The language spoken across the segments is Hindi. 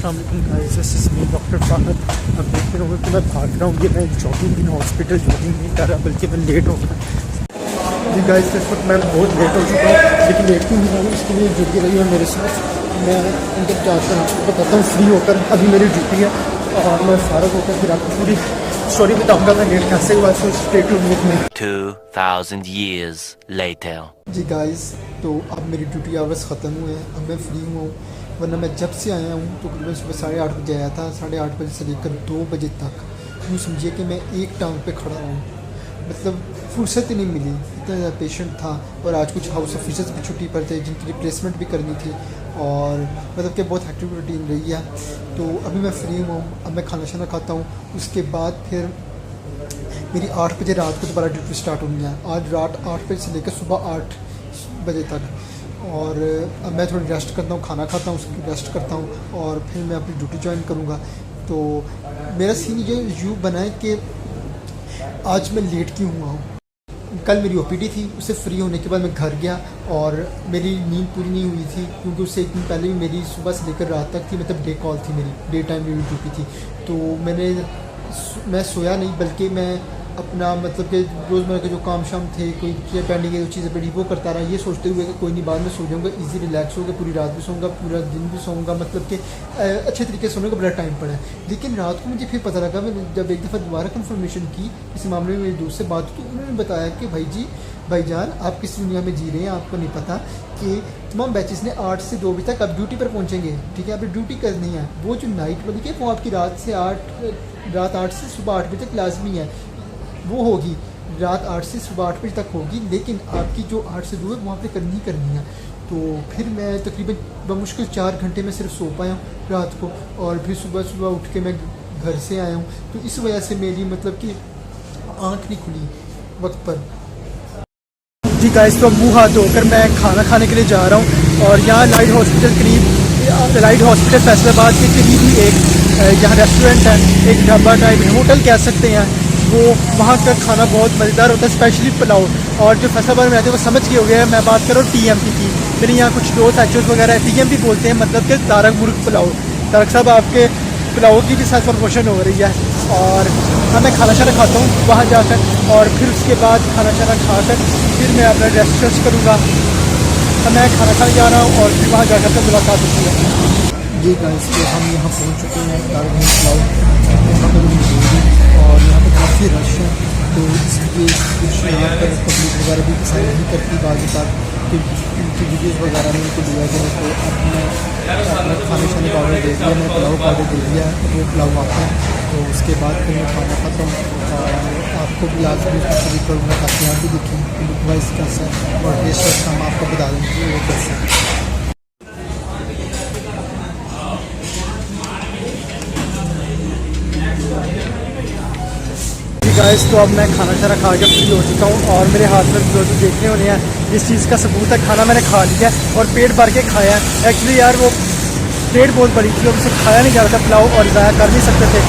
अस्सलाम वालेकुम guys, this is me doctor Fahad. अब देखते रहोगे कि मैं भाग रहा हूँ। ये मैं जॉगिंग इन हॉस्पिटल जॉगिंग नहीं कर रहा, बल्कि मैं लेट हो गया। जी गाइस, इस वक्त मैं बहुत लेट हो चुका हूँ, लेकिन लेट क्यों हुआ हूँ इसके लिए जुड़ी रही है मेरे साथ। मैं अंदर जाकर आपको बताता हूँ फ्री होकर। अभी मेरी ड्यूटी है और मैं फारग होकर फिर आपको पूरी स्टोरी बताऊँगा मैं लेट कैसे हुआ। So stay tuned with me. 2000 years later. जी गाइस, तो अब मेरी ड्यूटी आवर्स ख़त्म हुए हैं, अब मैं फ्री हूँ। वरना मैं जब से आया हूँ तो करीबन सुबह 8:30 बजे आया था। 8:30 बजे से लेकर 2 बजे तक यूँ समझिए कि मैं एक टांग पे खड़ा रहा हूँ। मतलब फुर्सत ही नहीं मिली, इतना ज़्यादा पेशेंट था। और आज कुछ हाउस ऑफिसर्स भी छुट्टी पर थे जिनकी रिप्लेसमेंट भी करनी थी, और मतलब कि बहुत एक्टिव रूटीन रही है। तो अभी मैं फ्री हूँ, अब मैं खाना शाना खाता हूँ। उसके बाद फिर मेरी 8 बजे रात को दोबारा ड्यूटी स्टार्ट होनी है। आज रात 8 बजे से लेकर सुबह 8 बजे तक। और अब मैं थोड़ी रेस्ट करता हूँ, खाना खाता हूँ, उसकी रेस्ट करता हूँ और फिर मैं अपनी ड्यूटी ज्वाइन करूँगा। तो मेरा सीन जो यूँ बना है कि आज मैं लेट क्यों हुआ हूँ। कल मेरी ओपीडी थी, उससे फ्री होने के बाद मैं घर गया और मेरी नींद पूरी नहीं हुई थी, क्योंकि उससे एक दिन पहले भी मेरी सुबह से लेकर रात तक थी, मतलब डे कॉल थी मेरी, डे टाइम मेरी ड्यूटी थी। तो मैं सोया नहीं, बल्कि मैं अपना मतलब कि रोज़मर्रा के जो काम शाम थे, कोई पेंडिंग है, चीज़ें पड़ी, वो करता रहा, ये सोचते हुए कि कोई नहीं बाद में सो जाऊँगा, इजी रिलैक्स होगा, पूरी रात भी सोऊंगा, पूरा दिन भी सोऊंगा, मतलब कि अच्छे तरीके से सोने का बड़ा टाइम पड़ा है। लेकिन रात को मुझे फिर पता लगा, मैंने जब एक दफ़ा दोबारा कंफर्मेशन की इस मामले में मेरे दोस्त से बात, तो उन्होंने बताया कि भाईजान आप किस दुनिया में जी रहे हैं, आपको नहीं पता कि तमाम बैचेस ने 8 से 2 बजे तक आप ड्यूटी पर पहुंचेंगे, ठीक है, आपने ड्यूटी करनी है। वो जो नाइट वाली है वो आपकी रात 8 से सुबह 8 बजे तक लाजमी है, वो होगी रात 8 से सुबह 8 बजे तक होगी। लेकिन आपकी जो 8 से 2 है वहाँ पे करनी है। तो फिर मैं तकरीबन बमुश्किल 4 घंटे में सिर्फ सो पाया हूँ रात को, और फिर सुबह उठ के मैं घर से आया हूँ। तो इस वजह से मेरी मतलब कि आँख नहीं खुली वक्त पर। जी गाइस, तो मुँह हाथ धोकर मैं खाना खाने के लिए जा रहा हूँ। और यहाँ लाइट हॉस्पिटल फैसलाबाद के करीब ही एक यहाँ रेस्टोरेंट है, एक ढाबा टाइप होटल कह सकते हैं। वो वहाँ का खाना बहुत मज़ेदार होता है, स्पेशली पुलाव। और जो फैसलाबाद में रहते हैं वो समझ गए हो गए हैं, मैं बात कर रहा हूँ TMP की। मेरे यहाँ कुछ दोस्त एक्चुअल वगैरह TMP बोलते हैं, मतलब कि तारक मुर्ग पुलाव। तारक साहब, आपके पुलाव की भी साथ प्रमोशन हो रही है। और हाँ, मैं खाना शाना खाता हूँ वहाँ जाकर, और फिर उसके बाद खाना शाना खाकर फिर मैं अपना रेस्ट करूँगा। तो मैं खाना खाने जा रहा हूँ और फिर वहाँ जाकर फिर मुलाकात होती है। जी गाइस, तो हम यहाँ पहुँच चुके हैं तारक मुर्ग पुलाव, यहाँ पर और यहाँ पर काफ़ी रश है। तो इसलिए कुछ यहाँ पर पब्लिक वगैरह भी पसंद नहीं करती बाज़ कि वीडियोज़ वगैरह में उनको दिया जाए। तो अब मैं अपना खाने शाने का ऑर्डर दे दिया, मैं पुलाव का ऑर्डर दे दिया, वो पुलाव आता है। तो उसके बाद फिर मैं खाना खाता हूँ और आपको भी आज भी शुरू करूँगा ताकि आप भी देखें कि लुक वाइज कैसा है और टेस्ट हम आपको बता देंगे वो कैसा है। गाइस, तो अब मैं खाना शाना खा के फ्री हो चुका हूँ और मेरे हाथ में जो देखने होने हैं जिस चीज़ का सबूत है, खाना मैंने खा लिया और पेट भर के खाया है। एक्चुअली यार वो पेट बहुत बड़ी थी और उसे खाया नहीं जा रहा था पुलाव, और ज़ाया कर नहीं सकते थे,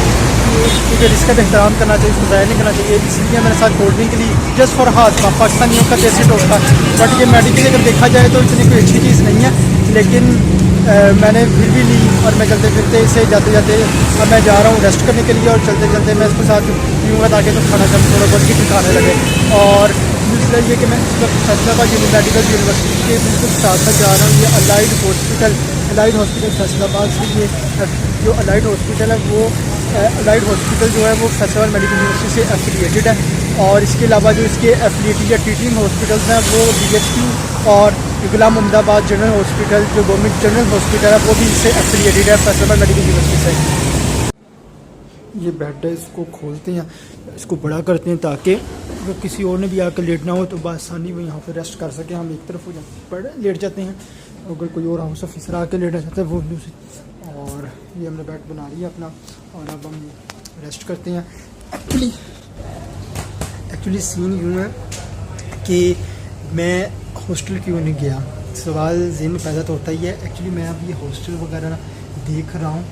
क्योंकि इसका भी एहतराम करना चाहिए, उसको ज़ाया नहीं करना चाहिए। इसलिए मेरे साथ कोल्ड ड्रिंक के लिए जस्ट फॉर हाथ का पाकिस्तानियों का देसी टोस्टा। बट ये मेडिकली अगर देखा जाए तो इतनी कोई अच्छी चीज़ नहीं है, लेकिन मैंने फिर भी ली। और मैं चलते फिरते इसे जाते अब मैं जा रहा हूँ रेस्ट करने के लिए, और चलते मैं इसके साथ पीऊँगा ताकि तो खाना शाना थोड़ा बहुत ही खाने लगे। और दूसरा ये कि मैं इस वक्त फैसलाबाद मेडिकल यूनिवर्सिटी के बिल्कुल साथ जा रहा हूँ। ये अलाइड हॉस्पिटल फैसलाबाद से, ये जो अलाइड हॉस्पिटल है वो अलाइड हॉस्पिटल जो है वो फैसलाबाद मेडिकल यूनिवर्सिटी से एफिलिएटेड है। और इसके अलावा जो इसके एफिलिएटेड या टीचिंग हॉस्पिटल्स हैं वो DHQ और गुलाम मोहम्मदाबाद जनरल हॉस्पिटल, जो गवर्नमेंट जनरल हॉस्पिटल है, वो भी इससे एफिलिएटेड है फैसलाबाद मेडिकल यूनिवर्सिटी से। ये बेड है, इसको खोलते हैं, इसको बड़ा करते हैं ताकि अगर किसी और ने भी आकर लेटना हो तो आसानी में यहाँ पे रेस्ट कर सके। हम एक तरफ हो जाते लेट जाते हैं, अगर कोई और हाउस ऑफिसर आकर लेटना चाहता है वो दूसरी। और ये हमने बेड बना लिया अपना, और अब हम रेस्ट करते हैं। एक्चुअली सीन यूँ है कि मैं हॉस्टल क्यों नहीं गया, सवाल ज़हन में पैदा तो होता ही है। एक्चुअली मैं अब ये हॉस्टल वगैरह देख रहा हूँ,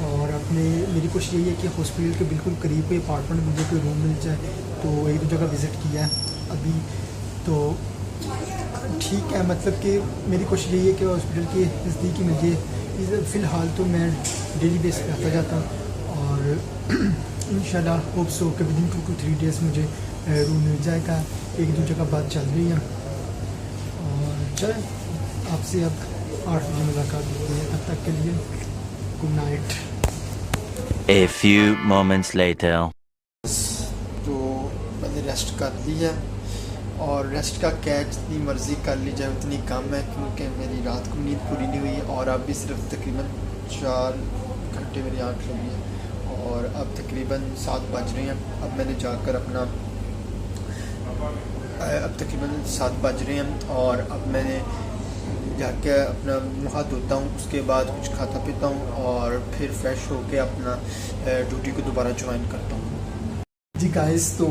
और मेरी कोशिश यही है कि हॉस्पिटल के बिल्कुल करीब कोई अपार्टमेंट मुझे कोई रूम मिल जाए। तो एक दो जगह विज़िट किया है अभी, तो ठीक है, मतलब कि मेरी कोशिश यही है कि हॉस्पिटल के नज़दीक ही मुझे फ़िलहाल तो मैं डेली बेस पे आता जाता हूँ और इंशाल्लाह होप सो कि विदिन 2 to 3 डेज़ मुझे रूम मिल जाएगा। एक दो जगह बात चल रही है और चल आपसे अब 8 बजे मुलाकात होती है। तब तक के लिए good night. A few moments later. तो मैंने रेस्ट कर ली है और रेस्ट का कैच जितनी मर्ज़ी कर ली जाए उतनी कम है, क्योंकि मेरी रात को नींद पूरी नहीं हुई और अब भी सिर्फ तकरीबन 4 घंटे मेरी आँख लगी है और अब तकरीबन 7 बज रहे हैं। अब मैंने जाकर अपना अब तकरीबन 7 बज रहे हैं और अब मैंने जाके अपना मुँह हाथ धोता हूँ, उसके बाद कुछ खाता पीता हूँ और फिर फ्रेश होके अपना ड्यूटी को दोबारा ज्वाइन करता हूँ। जी गाइस, तो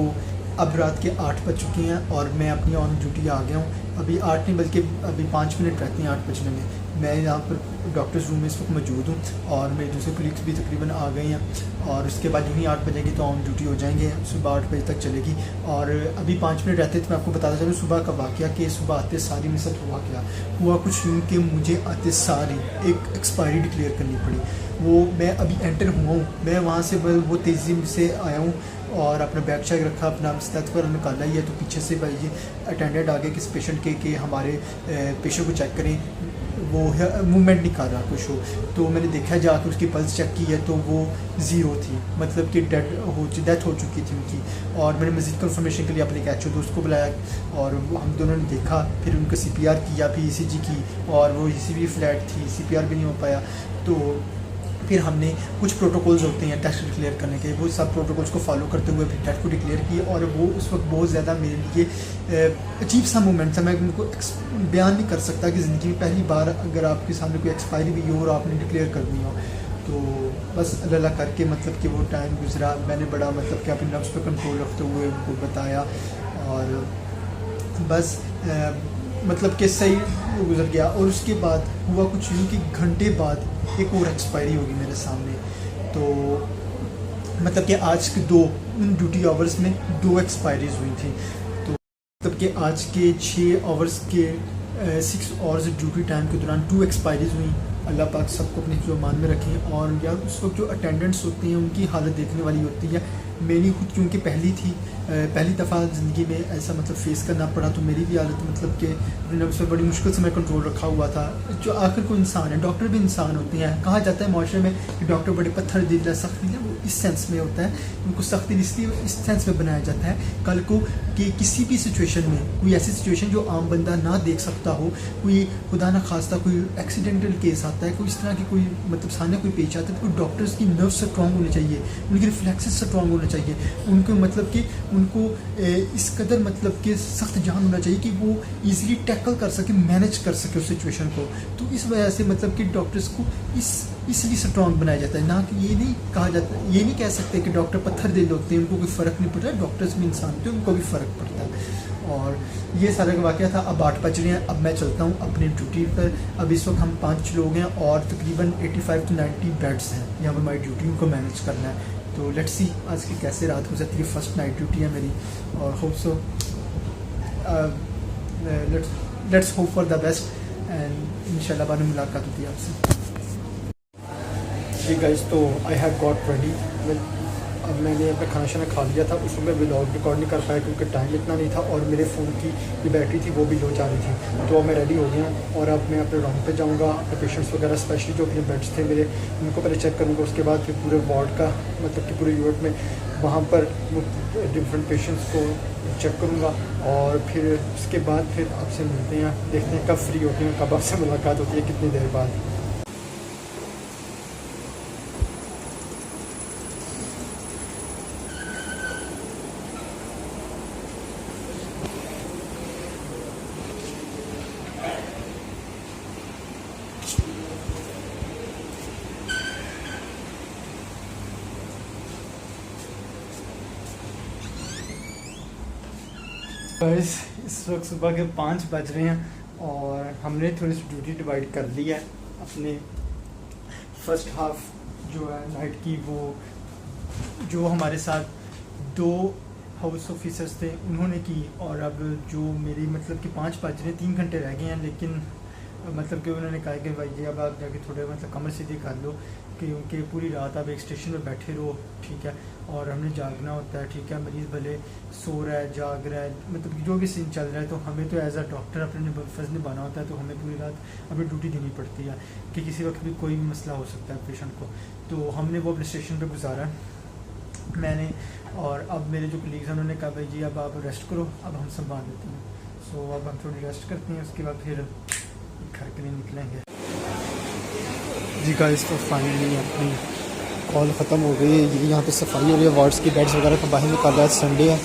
अब रात के 8 बज चुके हैं और मैं अपनी ऑन ड्यूटी आ गया हूँ। अभी 8 नहीं बल्कि अभी 5 मिनट रहते हैं 8 बजने में। मैं यहाँ पर डॉक्टर्स रूम में इस वक्त मौजूद हूँ और मेरे दूसरे कलीग्स भी तकरीबन आ गए हैं और उसके बाद यूँ ही 8 बजेगी तो ऑन ड्यूटी हो जाएंगे। सुबह 8 बजे तक चलेगी और अभी 5 मिनट रहते तो मैं आपको बताता चलूँ सुबह का वाक़या कि सुबह आते सारी मेरे साथ हुआ क्या हुआ। कुछ यूँ कि मुझे आते सारी एक एक्सपायरी डिक्लेयर करनी पड़ी। वो मैं अभी एंटर हुआ हूँ, मैं वहाँ से वो तेज़ी से आया हूँ और अपना बैग चेक रखा, अपना स्टेथ पर निकाला ही है तो पीछे से भाई ये अटेंडेंट आगे किस पेशेंट के हमारे पेशेंट को चेक करें, वो मूवमेंट नहीं कर रहा कुछ हो। तो मैंने देखा जाकर उसकी पल्स चेक की है तो वो 0 थी, मतलब कि डेथ हो चुकी थी उनकी। और मैंने मज़ीद कंफर्मेशन के लिए अपने एक एचओ दोस्त को बुलाया और हम दोनों ने देखा, फिर उनका CPR किया, फिर ECG की और वो ECG फ्लैट थी, CPR भी नहीं हो पाया। तो फिर हमने कुछ प्रोटोकॉल्स होते हैं टेस्ट डिक्लेयर करने के, वो सब प्रोटोकॉल्स को फॉलो करते हुए फिर टेस्ट को डिक्लेयर किए और वो उस वक्त बहुत ज़्यादा मेरे लिए अजीब सा मोमेंट था। मैं उनको बयान नहीं कर सकता कि ज़िंदगी में पहली बार अगर आपके सामने कोई एक्सपायरी भी हो और आपने डिक्लेयर करनी हो। तो बस अल्लाह करके मतलब कि वो टाइम गुजरा, मैंने बड़ा मतलब कि अपने नफ्स पर कंट्रोल रखते हुए उनको बताया और बस मतलब कि सही गुजर गया। और उसके बाद हुआ कुछ यूँ कि घंटे बाद एक और एक्सपायरी होगी मेरे सामने। तो मतलब कि आज के उन ड्यूटी आवर्स में 2 एक्सपायरीज हुई थी। तो मतलब कि आज के 6 आवर्स के 6 आवर्स ड्यूटी टाइम के दौरान 2 एक्सपायरीज हुई। अल्लाह पाक सबको अपने जुबान में रखें। और यार उस वक्त जो अटेंडेंट्स होते हैं उनकी हालत देखने वाली होती है। मेरी खुद क्योंकि पहली दफ़ा ज़िंदगी में ऐसा मतलब फेस करना पड़ा, तो मेरी भी हालत मतलब कि नफ्स में बड़ी मुश्किल से मैं कंट्रोल रखा हुआ था। जो आखिर को इंसान है, डॉक्टर भी इंसान होते हैं। कहा जाता है माशरे में कि डॉक्टर बड़े पत्थर दिल है, सख्त दिल है, वो इस सेंस में होता है। उनको सख्त दिल इसलिए इस सेंस में बनाया जाता है कल को कि किसी भी सिचुएशन में, कोई ऐसी सिचुएशन जो आम बंदा ना देख सकता हो, कोई खुदा न खास्ता कोई एक्सीडेंटल केस आता है, कोई इस तरह की कोई मतलब सामने कोई पेश आता है, तो डॉक्टर्स की नर्व्स स्ट्रॉन्ग होनी चाहिए, उनके रिफ्लेक्सेस स्ट्रॉन्ग होना चाहिए, उनको मतलब कि उनको इस कदर मतलब कि सख्त जान होना चाहिए कि वो ईज़िली टैकल कर सके, मैनेज कर सके उस सिचुएशन को। तो इस वजह से मतलब कि डॉक्टर्स को इसलिए स्ट्रॉन्ग बनाया जाता है। ना कि ये नहीं कहा जाता, ये नहीं कह सकते कि डॉक्टर पत्थर दिल होते हैं, उनको कोई फ़र्क नहीं पड़ता। डॉक्टर्स भी इंसान होते हैं, उनको भी फ़र्क पड़ता है। और ये सारा का वाक़या था। अब 8 बज रहे हैं, अब मैं चलता हूँ अपनी ड्यूटी पर। अब इस वक्त हम 5 लोग हैं और तकरीबन 85 to 90 बेड्स हैं यहाँ पर हमारी ड्यूटी को मैनेज करना है। तो लेट्स सी आज की कैसे रात गुजरती है। फर्स्ट नाइट ड्यूटी है मेरी और hope so let's hope for the best and इंशाल्लाह बाद में मुलाकात होती है आपसे। जी गाइस, तो आई हैव गॉट रेडी। अब मैंने अपना खाना शाना खा लिया था। उसमें मैं व्लॉग रिकॉर्ड नहीं कर पाया क्योंकि टाइम इतना नहीं था और मेरे फ़ोन की जो बैटरी थी वो भी लो जा रही थी। तो अब मैं रेडी हो गया हूँ और अब मैं अपने राउंड पे जाऊँगा। अपने पेशेंट्स वगैरह स्पेशली जो अपने बेड्स थे मेरे, उनको पहले चेक करूँगा। उसके बाद फिर पूरे वार्ड का मतलब कि पूरे यूनिट में वहाँ पर डिफरेंट पेशेंट्स को चेक करूँगा और फिर उसके बाद फिर आपसे मिलते हैं, देखते हैं कब फ्री होते हैं, कब आपसे मुलाकात होती है, कितनी देर बाद। गाइस, इस वक्त सुबह के 5 बज रहे हैं और हमने थोड़ी सी ड्यूटी डिवाइड कर ली है। अपने फर्स्ट हाफ जो है नाइट की, वो जो हमारे साथ 2 हाउस ऑफिसर्स थे उन्होंने की। और अब जो मेरी मतलब कि 5 बज रहे, 3 घंटे रह गए हैं, लेकिन मतलब कि उन्होंने कहा कि भाई जी अब आप जाके थोड़े मतलब कमर सीधी कर लो, क्योंकि पूरी रात आप एक स्टेशन में बैठे रहो, ठीक है, और हमने जागना होता है, ठीक है, मरीज़ भले सो रहा है, जाग रहा है, मतलब कि जो भी सीन चल रहा है, तो हमें तो एज अ डॉक्टर अपने फ़र्ज़ निभाना होता है, तो हमें पूरी रात अपनी ड्यूटी देनी पड़ती है कि किसी वक्त भी कोई भी मसला हो सकता है पेशेंट को। तो हमने वो अपने स्टेशन पर गुजारा मैंने, और अब मेरे जो कलीग्स हैं उन्होंने कहा भाई जी अब आप रेस्ट करो, अब हम संभाल लेते हैं। सो अब हम थोड़ी रेस्ट करते हैं, उसके बाद फिर घर के लिए निकलेंगे। जी गाइस, तो फाइनली अपनी कॉल ख़त्म हो गई है। यहाँ पे सफाई हो रही है, वार्ड्स की बेड्स वगैरह का बाहर निकाल रहा है, संडे है।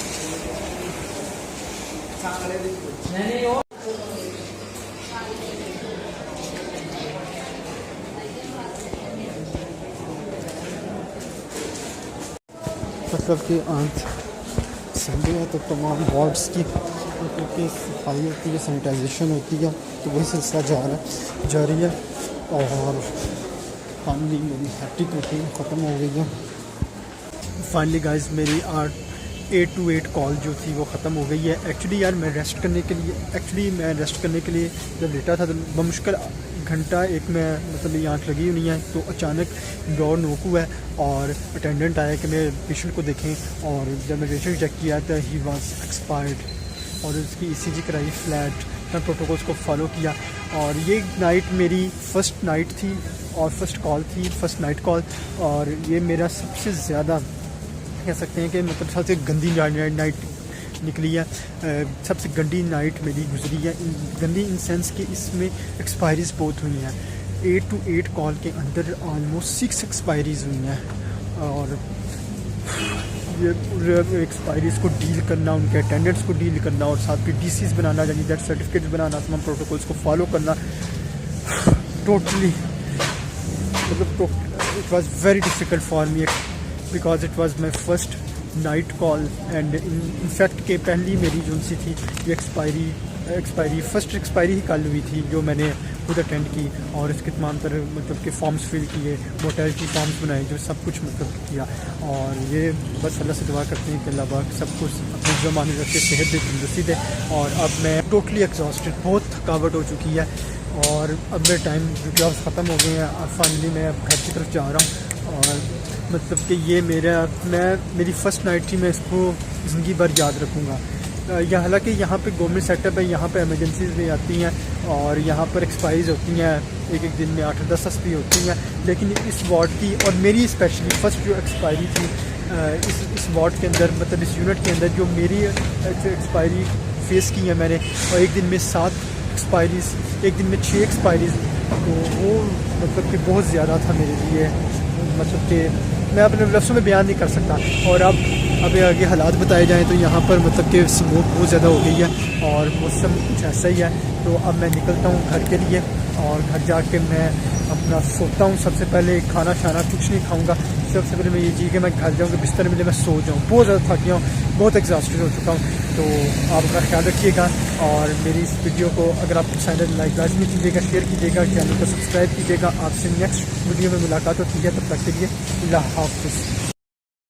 मतलब कि आज संडे है तो तमाम वार्ड्स की मतलब कि सफाई होती है, सैनिटाइजेशन होती है, तो वही सिलसिला जारी है। और फाइनली मेरी हैप्टिक रूटीन ख़त्म हो गई है। फाइनली गाइस मेरी 8 to 8 कॉल जो थी वो ख़त्म हो गई है। एक्चुअली यार मैं रेस्ट करने के लिए जब लेटा था तो बमुश्किल घंटा एक में मतलब मेरी आँख लगी हुई है, तो अचानक डोर नोक हुआ है और अटेंडेंट आया कि मैं पेशेंट को देखें, और जब मैं पेशेंट चेक किया तो ही वाज एक्सपायर्ड, और उसकी ECG कराई फ्लैट, मैं प्रोटोकॉल्स को फॉलो किया। और ये नाइट मेरी फ़र्स्ट नाइट थी और फर्स्ट नाइट कॉल, और ये मेरा सबसे ज़्यादा कह सकते हैं कि मतलब सबसे गंदी नाइट निकली है, सबसे गंदी नाइट मेरी गुजरी है। गंदी इन सेंस कि इसमें एक्सपायरीज़ बहुत हुई हैं। 8 to 8 कॉल के अंदर ऑलमोस्ट 6 एक्सपायरीज़ हुई हैं, और ये एक्सपायरीज़ को डील करना, उनके अटेंडेंट्स को डील करना, और साथ में DCs बनाना, यानी डेथ सर्टिफिकेट्स बनाना, तमाम प्रोटोकॉल्स को फॉलो करना, टोटली मतलब it was very difficult for me because it was my first night call. And in fact के पहली मेरी जो सी थी ये फर्स्ट एक्सपायरी ही कल हुई थी, जो मैंने खुद अटेंड की, और इसके तमाम तरह मतलब के फॉर्म्स फिल किए, मोर्टेलिटी फॉर्म्स बनाए, जो सब कुछ मतलब किया। और ये बस अल्लाह से दुआ करते हैं कि अल्लाह पाक सब कुछ अपने ज़माने रख के सेहत दे, तंदुरुस्ती दे। और अब मैं टोटली एग्जॉस्टेड, बहुत थकावट हो चुकी है, और अब मेरे टाइम जॉब्स ख़त्म हो गए हैं। अब फाइनली मैं अब घर की तरफ जा रहा हूँ, और मतलब कि ये मेरी फ़र्स्ट नाइट थी, मैं इसको ज़िंदगी भर याद रखूँगा। हालांकि यहाँ पे गवर्नमेंट सेटअप है, यहाँ पे इमरजेंसीज भी आती हैं, और यहाँ पर एक्सपायरीज होती हैं, एक दिन में 8-10 भी होती हैं, लेकिन इस वार्ड की और मेरी स्पेशली फ़र्स्ट जो एक्सपायरी थी इस वार्ड के अंदर, मतलब इस यूनिट के अंदर जो मेरी एक्सपायरी फेस की है मैंने, और एक दिन में 7 एक्सपायरीज़, एक दिन में 6 एक्सपायरीज़, तो वो मतलब कि बहुत ज़्यादा था मेरे लिए, मतलब कि मैं अपने लफ्ज़ों में बयान नहीं कर सकता। और अब आगे हालात बताए जाएं तो यहाँ पर मतलब कि स्मोक बहुत ज़्यादा हो गई है, और मौसम कुछ ऐसा ही है। तो अब मैं निकलता हूँ घर के लिए, और घर जाके मैं अपना सोता हूँ। सबसे पहले खाना शाना कुछ नहीं खाऊँगा, सबसे पहले मैं ये चीज़ कि मैं घर जाऊँगा, बिस्तर मिले, मैं सो जाऊँ। बहुत ज़्यादा थक गया हूँ, बहुत एग्जॉस्टेड हो चुका हूँ। तो आप अपना ख्याल रखिएगा, और मेरी इस वीडियो को अगर आपको पसंद है लाइक लाजमी कीजिएगा, शेयर कीजिएगा, चैनल को सब्सक्राइब कीजिएगा। आपसे नेक्स्ट वीडियो में मुलाकात होती है, तब तक के लिए अल्लाह हाफ़िज़।